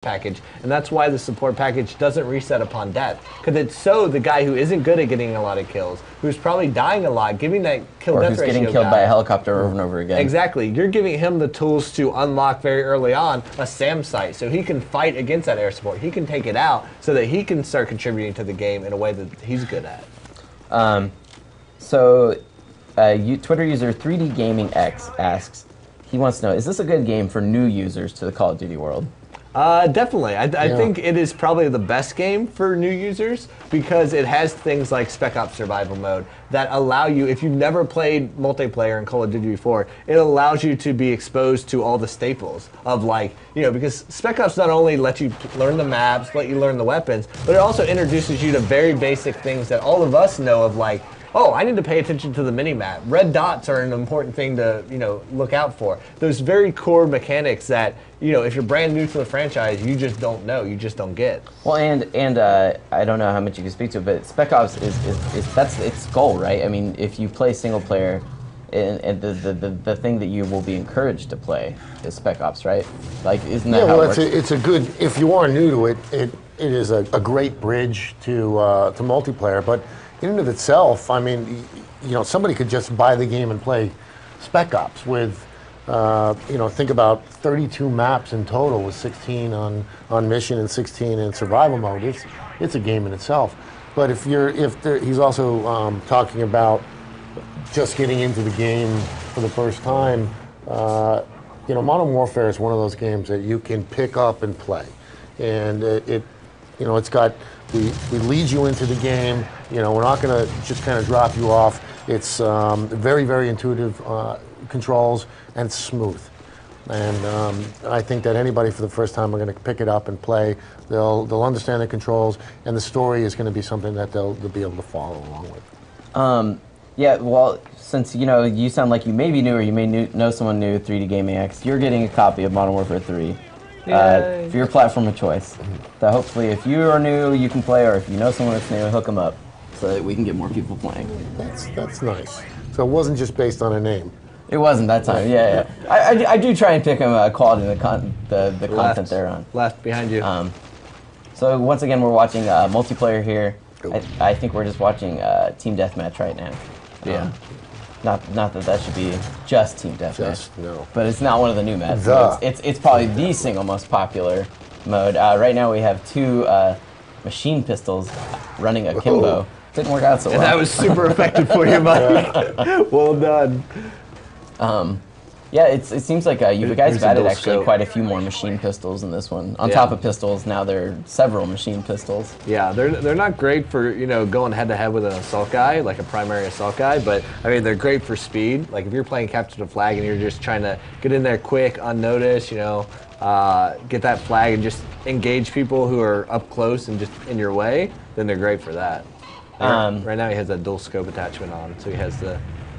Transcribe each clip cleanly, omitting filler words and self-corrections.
package, and that's why the support package doesn't reset upon death, because it's so the guy who isn't good at getting a lot of kills, who's probably dying a lot, giving that kill death ratio who's getting killed by a helicopter over and over again. Exactly. You're giving him the tools to unlock very early on a SAM site, so he can fight against that air support. He can take it out so that he can start contributing to the game in a way that he's good at. Twitter user 3D Gaming X asks, he wants to know, is this a good game for new users to the Call of Duty world? Definitely. I think it is probably the best game for new users because it has things like Spec Ops Survival Mode that allow you, if you've never played multiplayer in Call of Duty before, it allows you to be exposed to all the staples of because Spec Ops not only lets you learn the maps, let you learn the weapons, but it also introduces you to very basic things that all of us know of, like, oh, I need to pay attention to the mini-map. Red dots are an important thing to, look out for. Those very core mechanics that, if you're brand new to the franchise, you just don't know, you just don't get. Well, and I don't know how much you can speak to it, but Spec Ops is that's its goal, right? I mean, if you play single player, and the thing that you will be encouraged to play is Spec Ops, right? Like, isn't that how it works? It's a good, if you are new to it, it is a great bridge to multiplayer, but in and of itself, I mean, somebody could just buy the game and play Spec Ops with, think about 32 maps in total with 16 on mission and 16 in survival mode. It's a game in itself. But he's also talking about just getting into the game for the first time. Modern Warfare is one of those games that you can pick up and play, and it's got. We lead you into the game. We're not going to just kind of drop you off. It's very, very intuitive controls and smooth. And I think that anybody for the first time are going to pick it up and play. They'll understand the controls, and the story is going to be something that they'll be able to follow along with. Yeah, well, since you sound like you may be new or you may know someone new, 3D Gaming X, you're getting a copy of Modern Warfare 3. For your platform of choice. So hopefully if you are new, you can play, or if you know someone that's new, hook them up so that we can get more people playing. That's nice. So it wasn't just based on a name. It wasn't that time, yeah. I do try and pick them quality of the content they're on. Left behind you. So once again, we're watching multiplayer here. I think we're just watching Team Deathmatch right now. Yeah. Not that should be just Team Deathmatch. No. But it's not one of the new maps. It's probably the single most popular mode. Right now we have two machine pistols running akimbo. Didn't work out so well. And that was super effective for you, Mike. Well done. Yeah, it seems like you guys have added actually quite a few more machine pistols in this one. On top of pistols, now there are several machine pistols. Yeah, they're not great for going head to head with an assault guy, like a primary assault guy, but I mean they're great for speed. Like if you're playing capture the flag and you're just trying to get in there quick, unnoticed, get that flag and just engage people who are up close and just in your way, then they're great for that. Right now he has that dual scope attachment on, so he has the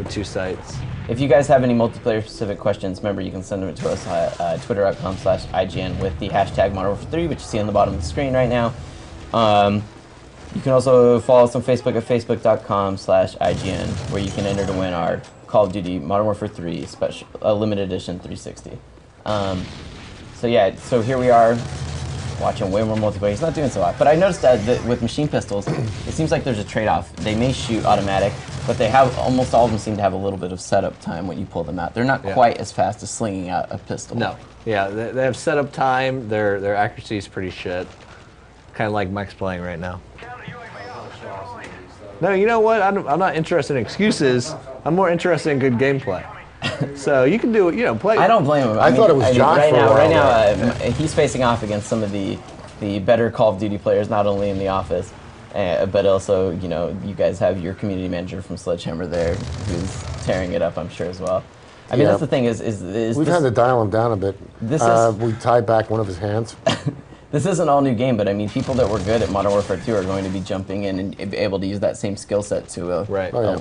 two sights. If you guys have any multiplayer-specific questions, remember you can send them to us at twitter.com/IGN with the hashtag ModernWarfare3, which you see on the bottom of the screen right now. You can also follow us on Facebook at facebook.com/IGN, where you can enter to win our Call of Duty Modern Warfare 3 special, limited edition 360. So here we are watching way more multiplayer. He's not doing so hot. But I noticed that with machine pistols, it seems like there's a trade-off. They may shoot automatic, but they have almost all of them seem to have a little bit of setup time when you pull them out. They're not quite as fast as slinging out a pistol. No. Yeah, they have setup time. Their accuracy is pretty shit. Kind of like Mike's playing right now. No, you know what? I'm not interested in excuses. I'm more interested in good gameplay. So you can do it, play. I don't blame him. I thought it was Josh right for a while. Right now, he's facing off against some of the better Call of Duty players, not only in the office, but also, you guys have your community manager from Sledgehammer there, who's tearing it up, I'm sure, as well. I mean, that's the thing is we've had to dial him down a bit. We tied back one of his hands. This is an all-new game, but I mean, people that were good at Modern Warfare 2 are going to be jumping in and be able to use that same skill set to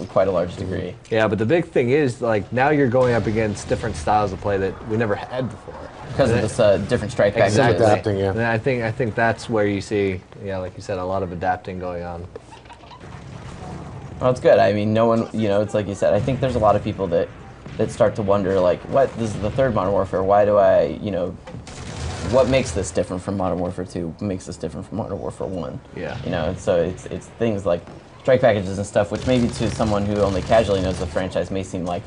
quite a large degree. Yeah, but the big thing is, like, now you're going up against different styles of play that we never had before. Because of this different strike packages. Exactly. Adapting, yeah. And I think that's where you see, like you said, a lot of adapting going on. Well, it's good. I mean, no one, it's like you said, I think there's a lot of people that start to wonder, like, what, this is the third Modern Warfare, why do I, what makes this different from Modern Warfare 2? What makes this different from Modern Warfare 1? Yeah. You know, and so it's things like strike packages and stuff, which maybe to someone who only casually knows the franchise may seem like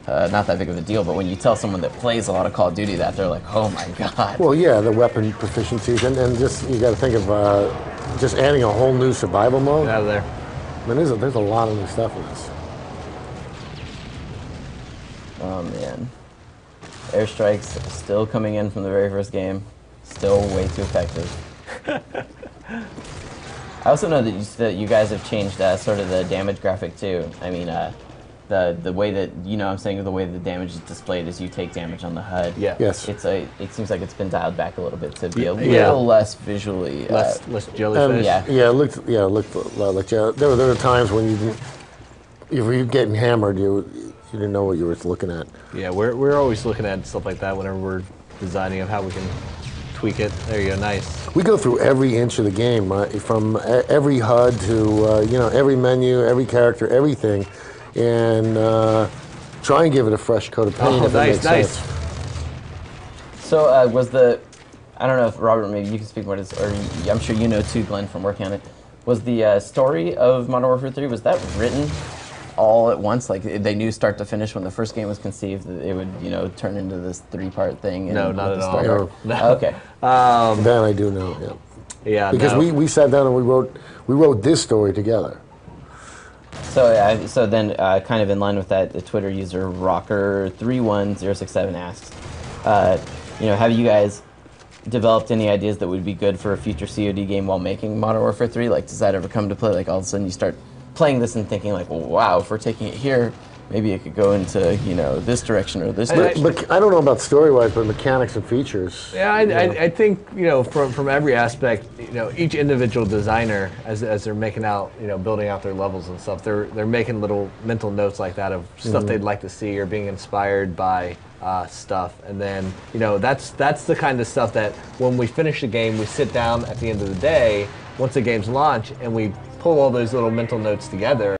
not that big of a deal, but when you tell someone that plays a lot of Call of Duty that, they're like, oh my god. Well, yeah, the weapon proficiencies, and just you got to think of just adding a whole new survival mode. Get out of there. I mean, there's a lot of new stuff in this. Oh man. Airstrikes still coming in from the very first game. Still way too effective. I also know that you guys have changed sort of the damage graphic too. I mean, the way that, you know what I'm saying, the way the damage is displayed is you take damage on the HUD. Yeah. Yes. It seems like it's been dialed back a little bit to be a Yeah. little less visually. Less jellyfish. yeah. Yeah, it looked like there were times when you didn't, if you were getting hammered, you didn't know what you were looking at. Yeah, we're always looking at stuff like that whenever we're designing of how we can tweak it. There you go, nice. We go through every inch of the game, from every HUD to every menu, every character, everything, and try and give it a fresh coat of paint. Oh, if it makes nice. sense. So I don't know if Robert, maybe you can speak more to this, or I'm sure you know too, Glenn, from working on it. Was the story of Modern Warfare 3, was that written all at once? Like they knew start to finish when the first game was conceived that it would, turn into this 3-part thing? No, and not with at the story all. arc? No. Oh, okay. That I do know, yeah. Yeah, Because no. we sat down and we wrote this story together. So then, kind of in line with that, the Twitter user Rocker31067 asks, have you guys developed any ideas that would be good for a future COD game while making Modern Warfare 3? Like, does that ever come to play? Like, all of a sudden you start playing this and thinking, like, well, wow, if we're taking it here, maybe it could go into, this direction or this direction. But I don't know about story-wise, but mechanics and features. Yeah, I think from every aspect, each individual designer as they're making out, building out their levels and stuff, they're making little mental notes like that of stuff they'd like to see or being inspired by stuff, and then that's the kind of stuff that when we finish the game, we sit down at the end of the day once the game's launched and we pull all those little mental notes together.